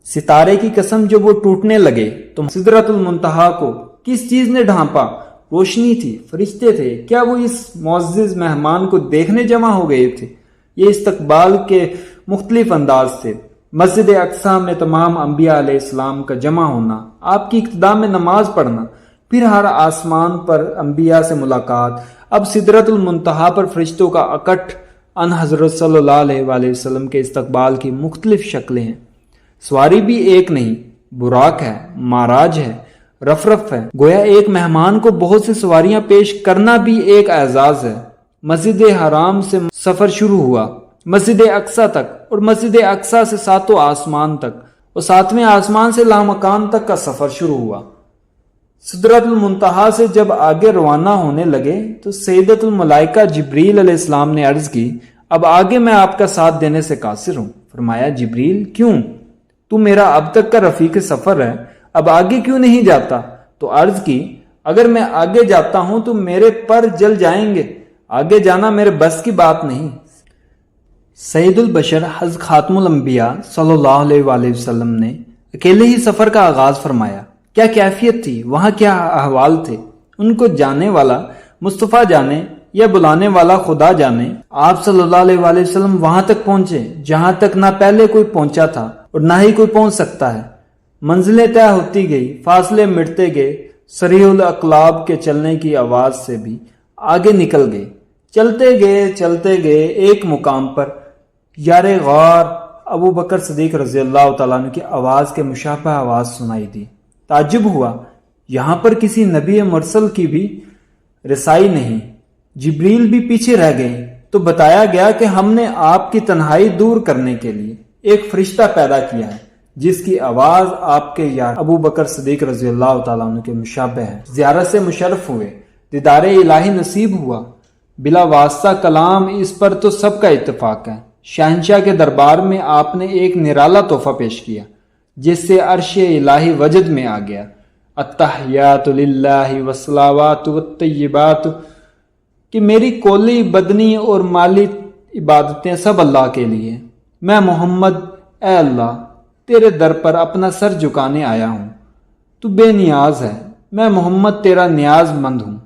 ستارے کی قسم جب وہ ٹوٹنے لگے تو سدرۃ المنتہا کو کس چیز نے ڈھانپا؟ روشنی تھی، فرشتے تھے، کیا وہ اس معزز مہمان کو دیکھنے جمع ہو گئے تھے؟ یہ استقبال کے مختلف انداز تھے۔ مسجد اقصی میں تمام انبیاء علیہ السلام کا جمع ہونا، آپ کی ابتدا میں نماز پڑھنا، پھر ہر آسمان پر انبیاء سے ملاقات، اب سدرۃ المنتہا پر فرشتوں کا اکٹھ، ان حضرت صلی اللہ علیہ وآلہ وسلم کے استقبال کی مختلف شکلیں ہیں۔ سواری بھی ایک نہیں، براق ہے، معراج ہے، رفرف ہے۔ گویا ایک مہمان کو بہت سی سواریاں پیش کرنا بھی ایک اعزاز ہے۔ مسجد حرام سے سفر شروع ہوا مسجد اقصی تک، اور مسجد اقصی سے ساتوں آسمان تک، اور ساتویں آسمان سے لامکان تک کا سفر شروع ہوا۔ سدرۃ المنتہا سے جب آگے روانہ ہونے لگے تو سیدۃ الملائکہ جبریل علیہ السلام نے عرض کی، اب آگے میں آپ کا ساتھ دینے سے قاصر ہوں۔ فرمایا، جبریل کیوں؟ تو میرا اب تک کا رفیق سفر ہے، اب آگے کیوں نہیں جاتا؟ تو عرض کی، اگر میں آگے جاتا ہوں تو میرے پر جل جائیں گے، آگے جانا میرے بس کی بات نہیں۔ سید البشر حضرت خاتم الانبیاء صلی اللہ علیہ وآلہ وسلم نے اکیلے ہی سفر کا آغاز فرمایا۔ کیا کیفیت تھی، وہاں کیا احوال تھے، ان کو جانے والا مصطفیٰ جانے یا بلانے والا خدا جانے۔ آپ صلی اللہ علیہ وآلہ وسلم وہاں تک پہنچے جہاں تک نہ پہلے کوئی پہنچا تھا اور نہ ہی کوئی پہنچ سکتا ہے۔ منزلیں طے ہوتی گئی، فاصلے مٹتے گئے، صریح الاقلاب کے چلنے کی آواز سے بھی آگے نکل گئے۔ چلتے گئے ایک مقام پر یار غار ابو بکر صدیق رضی اللہ تعالیٰ عنہ کی آواز کے مشابہ آواز سنائی دی۔ تعجب ہوا، یہاں پر کسی نبی مرسل کی بھی رسائی نہیں۔ جبریل بھی پیچھے رہ گئے تو بتایا گیا کہ ہم نے آپ کی تنہائی دور کرنے کے لیے ایک فرشتہ پیدا کیا ہے جس کی آواز آپ کے یار ابو بکر صدیق رضی اللہ تعالیٰ عنہ کے مشابہ ہے۔ زیارت سے مشرف ہوئے، دیدار الہی نصیب ہوا۔ بلا واسطہ کلام، اس پر تو سب کا اتفاق ہے۔ شہنشاہ کے دربار میں آپ نے ایک نرالا تحفہ پیش کیا جس سے عرش الہی وجد میں آ گیا۔ التحیات للہ والصلوات والطیبات، کہ میری کولی، بدنی اور مالی عبادتیں سب اللہ کے لیے۔ میں محمد، اے اللہ، تیرے در پر اپنا سر جھکانے آیا ہوں، تو بے نیاز ہے، میں محمد تیرا نیاز مند ہوں۔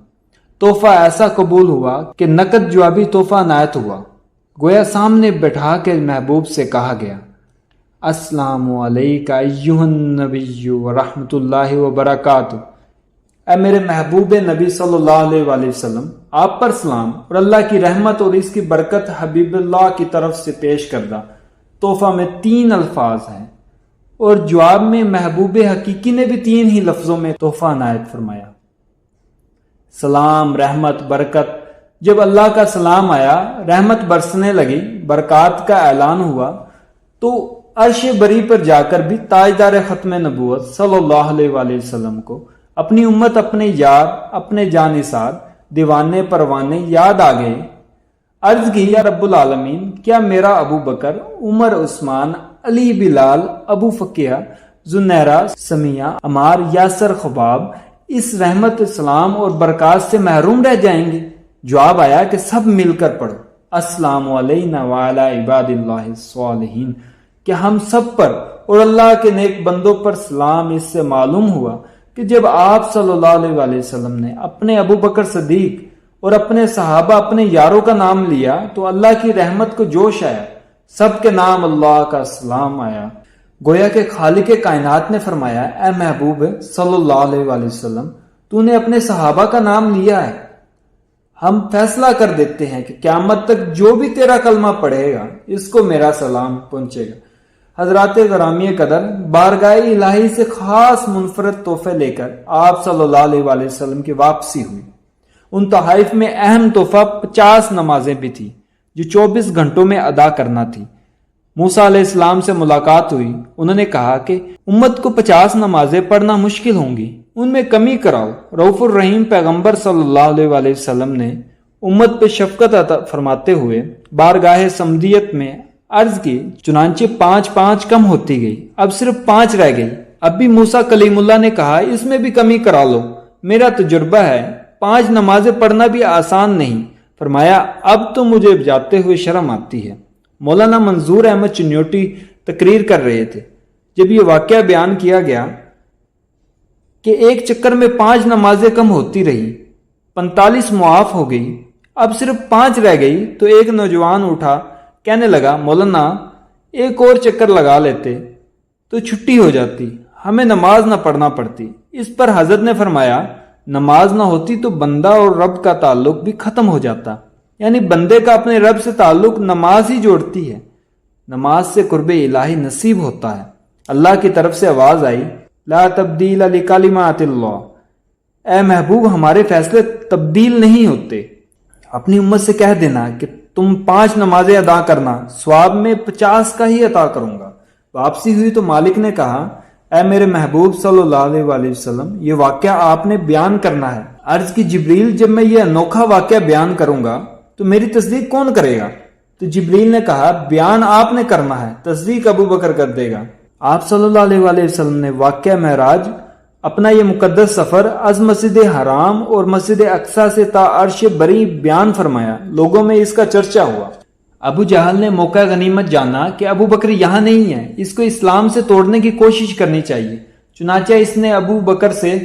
تحفہ ایسا قبول ہوا کہ نقد جوابی تحفہ عنایت ہوا۔ گویا سامنے بٹھا کے محبوب سے کہا گیا، السلام علیکہ ایہا النبی ورحمۃ اللہ وبرکاتہ۔ اے میرے محبوب نبی صلی اللہ علیہ وآلہ وسلم، آپ پر سلام اور اللہ کی رحمت اور اس کی برکت حبیب اللہ کی طرف سے پیش کردہ تحفہ میں 3 الفاظ ہیں، اور جواب میں محبوب حقیقی نے بھی 3 ہی لفظوں میں تحفہ عنایت فرمایا۔ سلام، رحمت، برکت۔ جب اللہ کا سلام آیا، رحمت برسنے لگی، برکات کا اعلان ہوا، تو عرش بری پر جا کر بھی تاجدار ختم نبوت صلی اللہ علیہ وآلہ وسلم کو اپنی امت، اپنے یار، اپنے جانثار، دیوانے پروانے یاد آ گئے۔ عرض کی، یا رب العالمین، کیا میرا ابو بکر، عمر، عثمان، علی، بلال، ابو فقیہ، زنیرہ، سمیہ، عمار، یاسر، خباب اس رحمت، اسلام اور برکات سے محروم رہ جائیں گے؟ جواب آیا کہ سب مل کر پڑھو، السلام علینا وعلی عباد اللہ الصالحین، کہ ہم سب پر اور اللہ کے نیک بندوں پر سلام۔ اس سے معلوم ہوا کہ جب آپ صلی اللہ علیہ وآلہ وسلم نے اپنے ابو بکر صدیق اور اپنے صحابہ، اپنے یاروں کا نام لیا تو اللہ کی رحمت کو جوش آیا، سب کے نام اللہ کا سلام آیا۔ گویا کہ خالق کائنات نے فرمایا، اے محبوب صلی اللہ علیہ وآلہ وسلم، تو نے اپنے صحابہ کا نام لیا ہے، ہم فیصلہ کر دیتے ہیں کہ قیامت تک جو بھی تیرا کلمہ پڑھے گا اس کو میرا سلام پہنچے گا۔ حضرات گرامی قدر، بارگاہ الہی سے خاص منفرد تحفے لے کر آپ صلی اللہ علیہ وآلہ وسلم کی واپسی ہوئی۔ ان تحائف میں اہم تحفہ 50 نمازیں بھی تھی جو 24 گھنٹوں میں ادا کرنا تھی۔ موسیٰ علیہ السلام سے ملاقات ہوئی، انہوں نے کہا کہ امت کو 50 نمازیں پڑھنا مشکل ہوں گی، ان میں کمی کراؤ۔ رؤوف الرحیم پیغمبر صلی اللہ علیہ وآلہ وسلم نے امت پہ شفقت عطا فرماتے ہوئے بارگاہ سمدیت میں عرض کی، چنانچہ 5 کم ہوتی گئی، اب صرف 5 رہ گئی۔ اب بھی موسیٰ کلیم اللہ نے کہا، اس میں بھی کمی کرا لو، میرا تجربہ ہے 5 نمازیں پڑھنا بھی آسان نہیں۔ فرمایا، اب تو مجھے جاتے ہوئے شرم آتی ہے۔ مولانا منظور احمد چنیوٹی تقریر کر رہے تھے، جب یہ واقعہ بیان کیا گیا کہ ایک چکر میں 5 نمازیں کم ہوتی رہی، 45 معاف ہو گئی، اب صرف 5 رہ گئی، تو ایک نوجوان اٹھا، کہنے لگا مولانا ایک اور چکر لگا لیتے تو چھٹی ہو جاتی، ہمیں نماز نہ پڑھنا پڑتی۔ اس پر حضرت نے فرمایا نماز نہ ہوتی تو بندہ اور رب کا تعلق بھی ختم ہو جاتا، یعنی بندے کا اپنے رب سے تعلق نماز ہی جوڑتی ہے، نماز سے قرب الہی نصیب ہوتا ہے۔ اللہ کی طرف سے آواز آئی لا تبدیل لکلمات اللہ، اے محبوب ہمارے فیصلے تبدیل نہیں ہوتے، اپنی امت سے کہہ دینا کہ تم 5 نمازیں ادا کرنا، ثواب میں 50 کا ہی عطا کروں گا۔ واپسی ہوئی تو مالک نے کہا اے میرے محبوب صلی اللہ علیہ وآلہ وسلم، یہ واقعہ آپ نے بیان کرنا ہے۔ عرض کی جبریل جب میں یہ انوکھا واقعہ بیان کروں گا تو میری تصدیق کون کرے گا؟ تو جبریل نے کہا بیان آپ نے کرنا ہے، تصدیق ابو بکر کر دے گا۔ آپ صلی اللہ علیہ وآلہ وسلم نے واقعہ معراج، اپنا یہ مقدس سفر از مسجد حرام اور مسجد اقصی سے تا عرش بری بیان فرمایا، لوگوں میں اس کا چرچا ہوا۔ ابو جہل نے موقع غنیمت جانا کہ ابو بکر یہاں نہیں ہے، اس کو اسلام سے توڑنے کی کوشش کرنی چاہیے، چنانچہ اس نے ابو بکر سے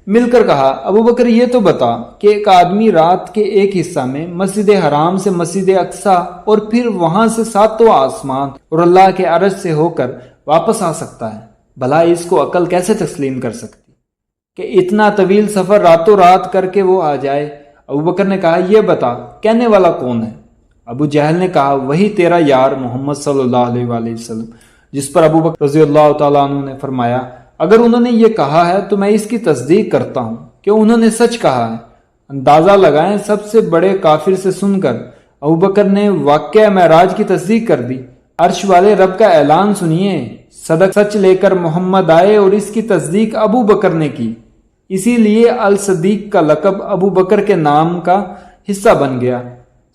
مل کر کہا ابو بکر یہ تو بتا کہ ایک آدمی رات کے ایک حصہ میں مسجد حرام سے مسجد اقصی اور پھر وہاں سے 7واں آسمان اور اللہ کے عرش سے ہو کر واپس آ سکتا ہے، بھلا اس کو عقل کیسے تسلیم کر سکتی کہ اتنا طویل سفر راتوں رات کر کے وہ آ جائے؟ ابو بکر نے کہا یہ بتا کہنے والا کون ہے؟ ابو جہل نے کہا وہی تیرا یار محمد صلی اللہ علیہ وآلہ وسلم، جس پر ابو بکر رضی اللہ تعالیٰ عنہ نے فرمایا اگر انہوں نے یہ کہا ہے تو میں اس کی تصدیق کرتا ہوں کہ انہوں نے سچ کہا ہے۔ اندازہ لگائیں سب سے بڑے کافر سے سن کر ابو بکر نے واقعہ معراج کی تصدیق کر دی۔ عرش والے رب کا اعلان سنیے، صدق سچ لے کر محمد آئے اور اس کی تصدیق ابو بکر نے کی، اسی لیے الصدیق کا لقب ابو بکر کے نام کا حصہ بن گیا۔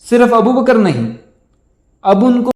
صرف ابو بکر نہیں، اب ان کو